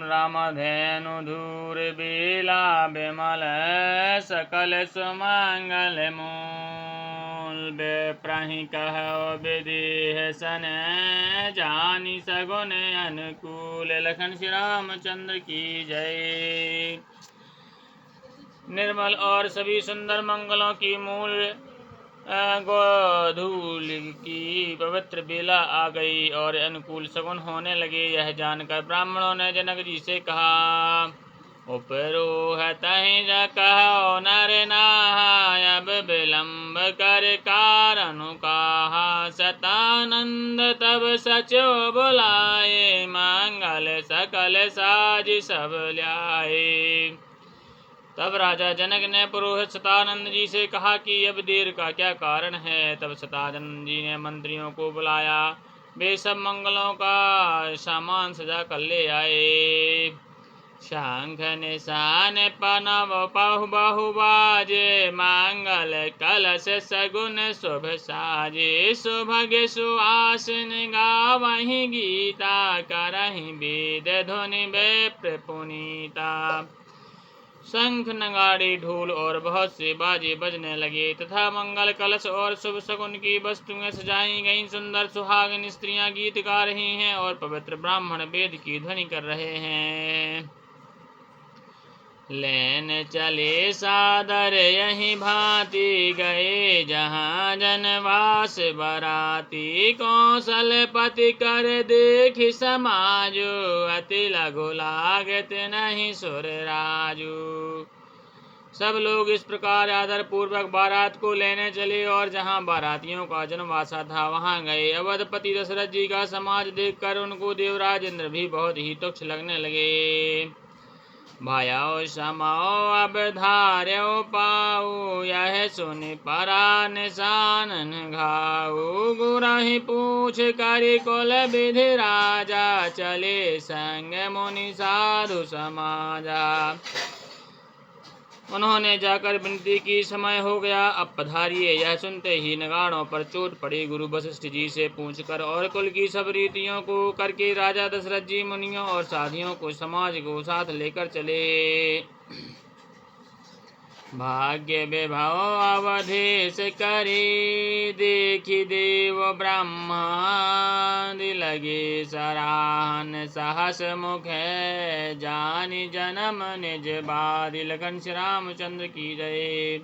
रामधेनु धूर बेला बिमल सकल सुमंगल मूल बेप्रहि कहो विदेह सन जानी सगुन अनुकूल। लखन श्री रामचंद्र की जय। निर्मल और सभी सुंदर मंगलों की मूल गोधूल की पवित्र बेला आ गई और अनुकूल सगुन होने लगे। यह जानकर ब्राह्मणों ने जनक जी से कहा, उपरोहत जा कहो नर नाहा, अब विलंब कर कारनु कहा। सतानंद तब सचो बुलाए, मंगल सकल साज सब ल्याए। तब राजा जनक ने पुरोहित सतानंद जी से कहा कि अब देर का क्या कारण है। तब सतानंद जी ने मंत्रियों को बुलाया, वे सब मंगलों का सामान सजा कर ले आए। शंख निशान पनव पहु बहु बाजे, मंगल कलश सगुन शुभ साजे। सुभग सुआसिन गावहि गीता, करहि वेद ध्वनि विप्र पुनीता। शंख नगाड़े ढोल और बहुत से बाजे बजने लगे तथा मंगल कलश और शुभ शगुन की वस्तुएं सजाई गईं। सुंदर सुहागिन स्त्रियां गीत गा रही हैं और पवित्र ब्राह्मण वेद की ध्वनि कर रहे हैं। लेन चले सादर यही भांति, गए जहाँ जनवास बराती। कौशलपति कर देख समाजो, अति लघु लागत नहीं सुर राजू। सब लोग इस प्रकार आदर पूर्वक बारात को लेने चले और जहाँ बारातियों का जनवासा था वहाँ गए। अवधपति दशरथ जी का समाज देखकर उनको देवराज इंद्र भी बहुत ही तुच्छ लगने लगे। भायाओ समाओ अब धार्यो पाऊ, यह सुनि परा निशानन घाऊ। गुरहि पूछ करि कुल विधि राजा, चले संग मुनि साधु समाजा। उन्होंने जाकर विनती की, समय हो गया, अब पधारिए। यह सुनते ही नगाड़ों पर चोट पड़ी। गुरु वशिष्ठ जी से पूछकर और कुल की सब रीतियों को करके राजा दशरथ जी मुनियों और साधियों को समाज को साथ लेकर चले। भाग्य विभव अवधेश करी, देखी देव ब्रह्मादि लगे सराहन। सहस मुख है जानि जन्म निज बादि। लखन श्री रामचंद्र की जय।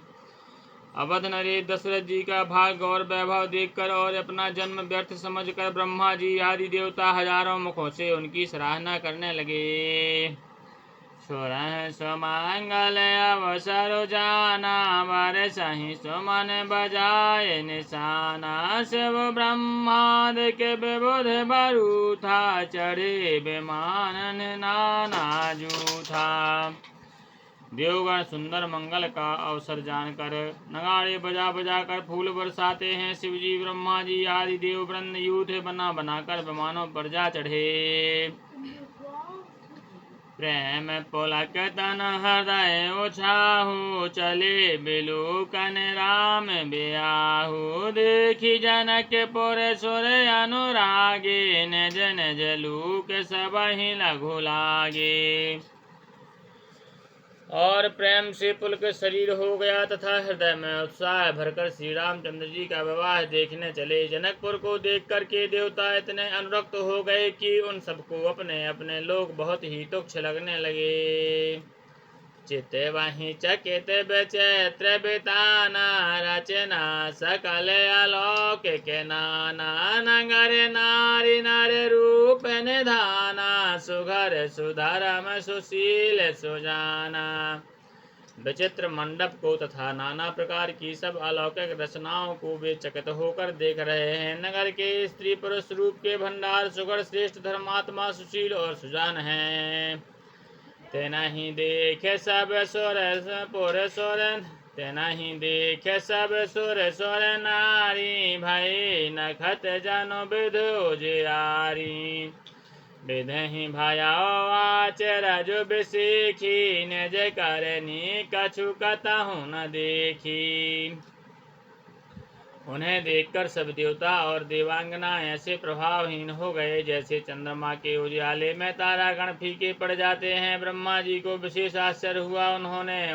अवध नरेश दशरथ जी का भाग्य और वैभव देखकर और अपना जन्म व्यर्थ समझकर ब्रह्मा जी आदि देवता हजारों मुखों से उनकी सराहना करने लगे। सुरह सुमंगल अवसर जाना, बरसहि सुमन बजाय निशाना। शिव ब्रह्माद के विबुध बरु था, चढ़े विमानन नाना जूथा। देवगण सुंदर मंगल का अवसर जानकर नगाड़े बजा बजा कर फूल बरसाते हैं। शिवजी ब्रह्मा जी आदि देव वृंद यूथ बना बनाकर विमानों पर जा चढ़े। प्रेम पुलक तन हृदय उछाहु, चले बिलोकन राम ब्याहु। देखी जनकपुर सुर अनुरागे, निज निज लूक सबहि लघु लागे। और प्रेम से पुलक शरीर हो गया तथा हृदय में उत्साह भरकर श्री रामचंद्र जी का विवाह देखने चले। जनकपुर को देख करके देवता इतने अनुरक्त हो गए कि उन सबको अपने अपने लोग बहुत ही तुच्छ लगने लगे। चित वहीं चकित विचित्र बिताना, रचना सकल अलौकिक नाना। नगर नारी नर रूप निधाना, सुघर सुधर्म सुशील सुजाना। विचित्र मंडप को तथा नाना प्रकार की सब अलौकिक रचनाओं को वे चकित होकर देख रहे हैं। नगर के स्त्री पुरुष रूप के भंडार, सुघड़ श्रेष्ठ धर्मात्मा सुशील और सुजान हैं। तेनाही देखे सब सुर पुर तेनाही देखे सब सुर नारी। भई नखत जनु विधु उजियारी। विधहि भयाओ आचरज बिसीखी, निज करनी कछु कतहु न देखी। उन्हें देखकर सब देवता और देवांगना ऐसे प्रभावहीन हो गए जैसे चंद्रमा के उजाले में तारागण फीके पड़ जाते हैं। ब्रह्मा जी को विशेष आश्चर्य हुआ। उन्होंने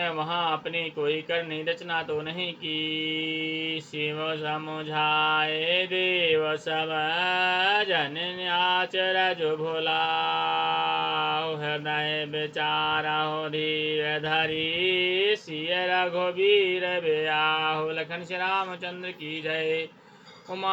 वहाँ अपनी कोई करनी रचना तो नहीं की। शिव समझाए देव सब जन आचर जो भोला, हृदय विचारहो धीर धरी, सिय रघुबीर बियाहु। लखन श्री रामचंद्र की जय। उमा